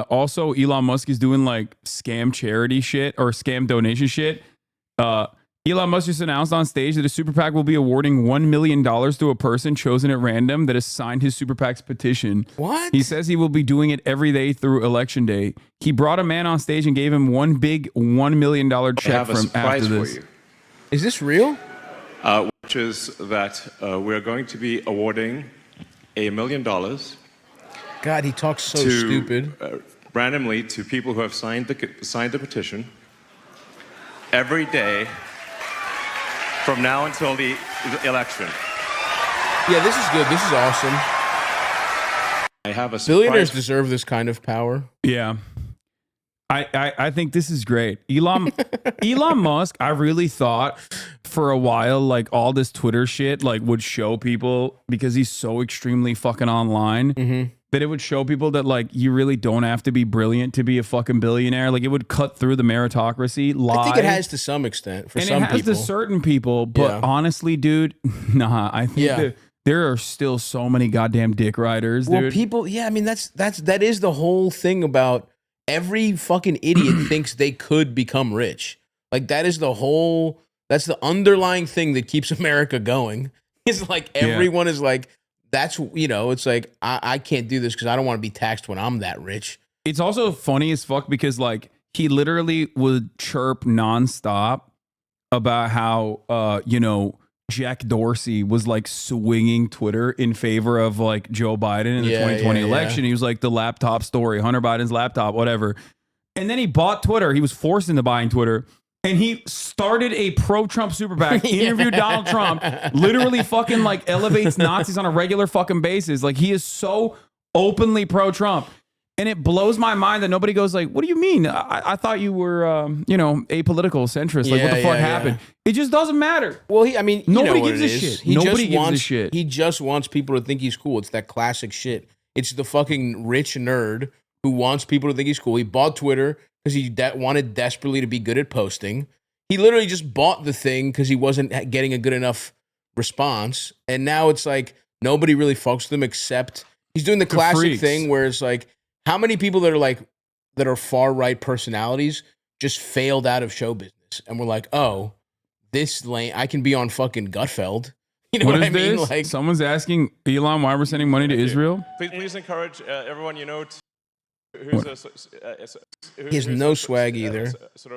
also Elon Musk is doing like scam charity shit or scam donation shit. Elon Musk just announced on stage that a super PAC will be awarding $1 million to a person chosen at random that has signed his super PAC's petition. What? He says he will be doing it every day through election day. He brought a man on stage and gave him one big $1 million check from after this. For you. Is this real? Which is that we're going to be awarding $1 million. God, he talks so stupid. Randomly to people who have signed the petition every day from now until the election. Yeah, this is good. This is awesome. I have a Billionaires deserve this kind of power. Yeah. I think this is great. Elon Musk, I really thought for a while, like all this Twitter shit, like would show people because he's so extremely fucking online that it would show people that like you really don't have to be brilliant to be a fucking billionaire. Like it would cut through the meritocracy lie. I think it has to some extent for some people. And it has to certain people, but honestly, dude, nah, I think that there are still so many goddamn dick riders, dude. Well, people, I mean, that is the whole thing about every fucking idiot thinks they could become rich. Like that's the underlying thing that keeps America going. It's like everyone is like, it's like, I can't do this because I don't want to be taxed when I'm that rich. It's also funny as fuck because like he literally would chirp nonstop about how, Jack Dorsey was like swinging Twitter in favor of like Joe Biden in the 2020 election. He was like the laptop story, Hunter Biden's laptop, whatever. And then he bought Twitter. He was forced into buying Twitter. And he started a pro-Trump super PAC, interviewed Donald Trump, literally fucking like elevates Nazis on a regular fucking basis. Like he is so openly pro-Trump. And it blows my mind that nobody goes like, what do you mean? I thought you were, apolitical centrist. Like what the fuck happened? It just doesn't matter. Well, nobody gives a shit. Nobody gives a shit. He just wants people to think he's cool. It's that classic shit. It's the fucking rich nerd who wants people to think he's cool. He bought Twitter because he wanted desperately to be good at posting. He literally just bought the thing because he wasn't getting a good enough response. And now it's like nobody really fucks with him except he's doing the classic thing where it's like, how many people that are far right personalities just failed out of show business and we're like, oh, this lane I can be on fucking Gutfeld. You know what I mean? This? Like someone's asking Elon why we're sending money to Israel. Please encourage everyone you know. He has no swag either. It's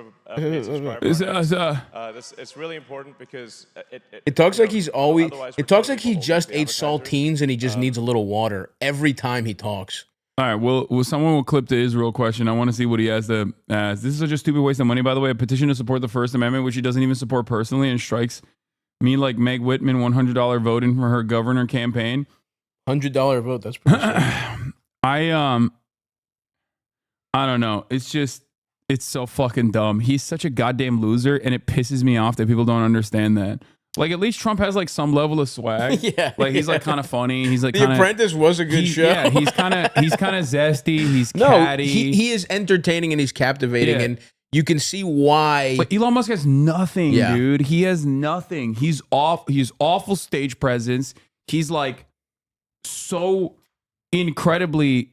really important because it talks like he's always. It talks like he just ate saltines and he just needs a little water every time he talks. All right, well, someone will clip the Israel question. I want to see what he has to ask. This is such a stupid waste of money, by the way. A petition to support the First Amendment, which he doesn't even support personally, and strikes me like Meg Whitman $100 voting for her governor campaign. $100 vote. That's pretty I don't know. It's so fucking dumb. He's such a goddamn loser, and it pisses me off that people don't understand that. Like, at least Trump has like some level of swag. Like he's like kind of funny. He's like The Apprentice was a good show. Yeah, he's kind of zesty. He's catty. He is entertaining and he's captivating, and you can see why. But Elon Musk has nothing, dude. He has nothing. He's awful stage presence. He's like so incredibly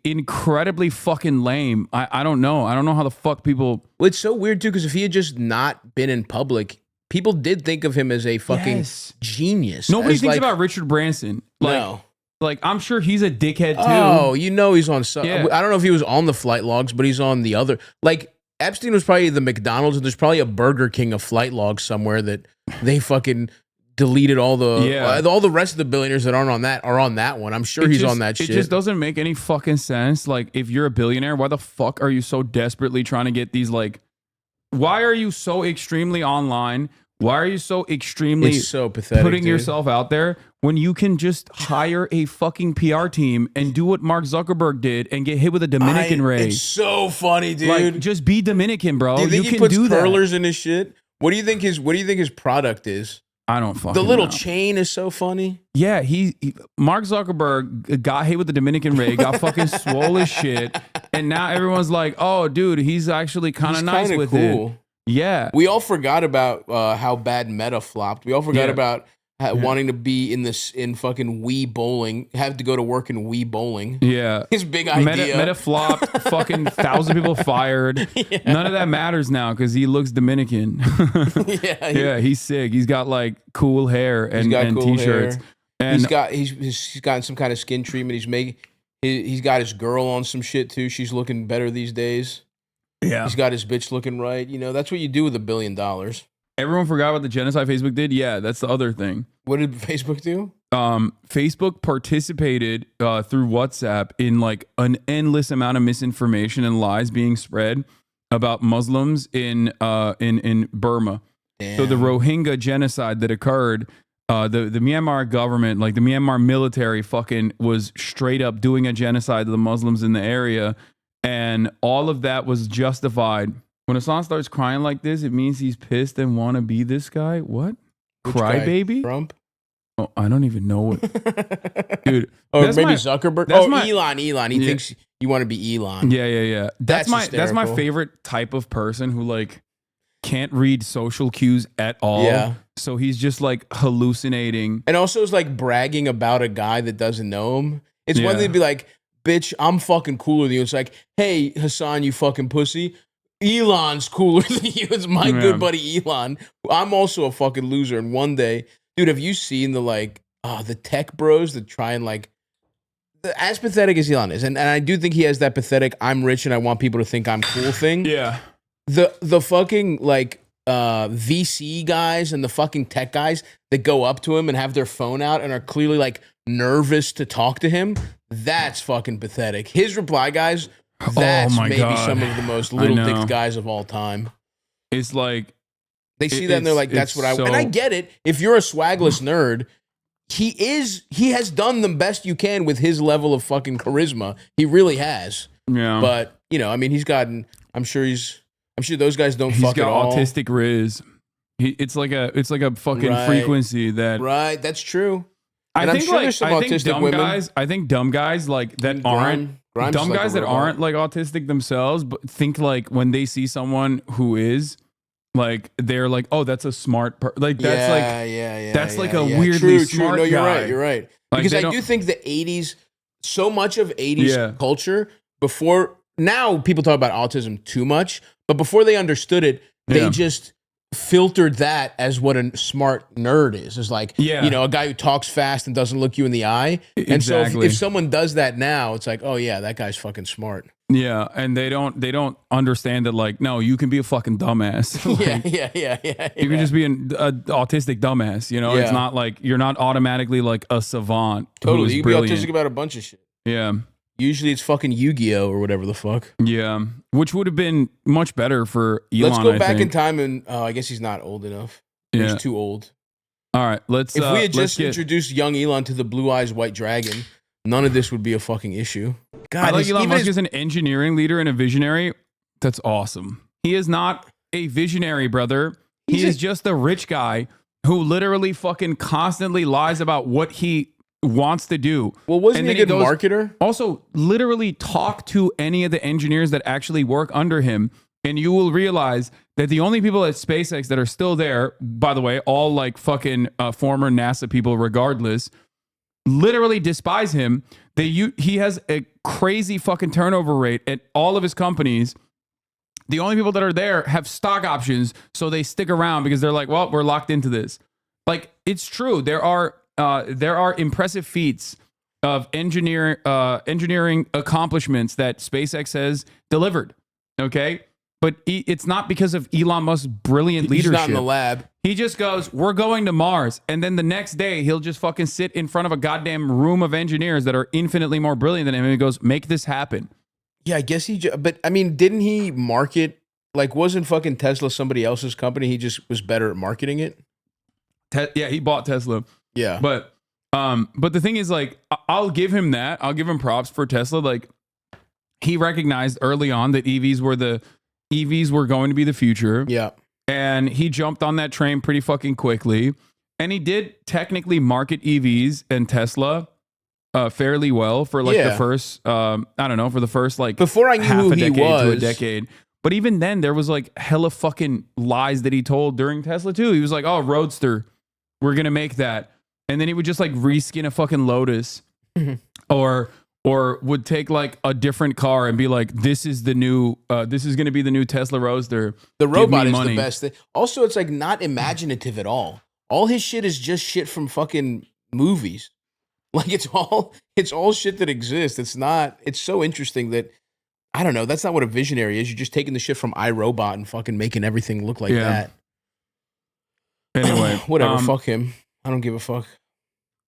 fucking lame. I don't know. I don't know how the fuck people. Well, it's so weird too because if he had just not been in public. People did think of him as a fucking genius. Nobody thinks about Richard Branson. Like I'm sure he's a dickhead too. Oh, he's on some. I don't know if he was on the flight logs, but he's on the other. Like Epstein was probably the McDonald's, and there's probably a Burger King of flight logs somewhere that they fucking deleted all the rest of the billionaires that aren't on that are on that one. I'm sure he's on that shit. It just doesn't make any fucking sense. Like if you're a billionaire, why the fuck are you so desperately trying to get these like? Why are you so extremely online? Why are you so extremely pathetic, putting yourself out there when you can just hire a fucking PR team and do what Mark Zuckerberg did and get hit with a Dominican ray? It's so funny, dude. Like, just be Dominican, bro. Do you think he puts curlers in his shit? What do you think his product is? I don't fucking know. The little know. chain is so funny. Yeah, Mark Zuckerberg got hit with the Dominican ray, got fucking swole as shit, and now everyone's like, "Oh, dude, he's actually kind of nice with it." Yeah, we all forgot about how bad Meta flopped. We all forgot about wanting to be in fucking Wii bowling, have to go to work in Wii bowling. Yeah. His big idea. Meta flopped, fucking 1,000 people fired. Yeah. None of that matters now because he looks Dominican. Yeah, he's sick. He's got like cool hair and cool t-shirts. Hair. And he's gotten some kind of skin treatment. He's got his girl on some shit too. She's looking better these days. Yeah. He's got his bitch looking right. You know, that's what you do with $1 billion. Everyone forgot what the genocide Facebook did. Yeah, that's the other thing. What did Facebook do? Facebook participated through WhatsApp in like an endless amount of misinformation and lies being spread about Muslims in Burma. Damn. So the Rohingya genocide that occurred, the Myanmar government, like the Myanmar military, fucking was straight up doing a genocide of the Muslims in the area, and all of that was justified. When Hassan starts crying like this, it means he's pissed and want to be this guy. What? Crybaby? Trump? Oh, I don't even know what. Dude. Or maybe Zuckerberg. Elon. He thinks you want to be Elon. Yeah. That's my favorite type of person who like can't read social cues at all. Yeah. So he's just like hallucinating. And also is like bragging about a guy that doesn't know him. It's one thing to be like, bitch, I'm fucking cooler than you. It's like, hey, Hassan, you fucking pussy. Elon's cooler than you. It's my good buddy Elon. I'm also a fucking loser. And one day, dude, have you seen the tech bros that try and like, as pathetic as Elon is, and I do think he has that pathetic I'm rich and I want people to think I'm cool thing. Yeah. The fucking like VC guys and the fucking tech guys that go up to him and have their phone out and are clearly like nervous to talk to him. That's fucking pathetic. His reply guys, that's maybe some of the most little dick guys of all time. It's like they see that and they're like, that's what I want. And I get it. If you're a swagless nerd, he has done the best you can with his level of fucking charisma. He really has. Yeah. But, you know, I mean, I'm sure those guys don't fuck at all. He's got autistic riz. It's like a fucking frequency that. Right. That's true. And I'm sure there's some autistic women. I think dumb guys like that aren't like autistic themselves, but think like when they see someone who is like, they're like, oh, that's a smart like that's like a weirdly smart No, you're guy. You're right. Like, because I do think the 80s, so much of 80s culture before, now people talk about autism too much, but before they understood it, they just filtered that as what a smart nerd is. It's like, you know, a guy who talks fast and doesn't look you in the eye. And so if someone does that now, it's like, oh yeah, that guy's fucking smart. Yeah, and they don't understand that, like, no, you can be a fucking dumbass. Like, you can just be an autistic dumbass, you know? It's not like, you're not automatically like a savant. Totally, you can brilliant. be autistic about a bunch of shit. Yeah. Usually it's fucking Yu-Gi-Oh! Or whatever the fuck. Yeah, which would have been much better for Elon. Let's go back in time and, I guess he's not old enough. Yeah. He's too old. All right, if we had just introduced young Elon to the Blue Eyes White Dragon, none of this would be a fucking issue. God, I like Elon Musk as an engineering leader and a visionary. That's awesome. He is not a visionary, brother. He is just a rich guy who literally fucking constantly lies about what he wants to do. Well, wasn't he a good marketer? Also, literally talk to any of the engineers that actually work under him, and you will realize that the only people at SpaceX that are still there, by the way, all like fucking former NASA people regardless, literally despise him. He has a crazy fucking turnover rate at all of his companies. The only people that are there have stock options, so they stick around because they're like, well, we're locked into this. Like, it's true. There are impressive feats of engineering accomplishments that SpaceX has delivered. Okay, but it's not because of Elon Musk's brilliant leadership. He's not in the lab. He just goes, we're going to Mars. And then the next day, he'll just fucking sit in front of a goddamn room of engineers that are infinitely more brilliant than him. And he goes, make this happen. Yeah, I guess but I mean, didn't he market, like, wasn't fucking Tesla somebody else's company? He just was better at marketing it? Yeah, he bought Tesla. Yeah. But the thing is, like, I'll give him that. I'll give him props for Tesla. Like, he recognized early on that EVs were going to be the future. Yeah. And he jumped on that train pretty fucking quickly. And he did technically market EVs and Tesla fairly well for like the first, for the first like before I knew half who a decade he was. to a decade. But even then, there was like hella fucking lies that he told during Tesla too. He was like, oh, Roadster. we're gonna make that. And then he would just like reskin a fucking Lotus, or would take like a different car and be like, this is the new, this is gonna be the new Tesla Roadster. The robot is money. the best thing. Also, it's like not imaginative at all. All his shit is just shit from fucking movies. Like it's all shit that exists. It's so interesting that, I don't know, that's not what a visionary is. You're just taking the shit from iRobot and fucking making everything look like that. Anyway, whatever, fuck him. I don't give a fuck.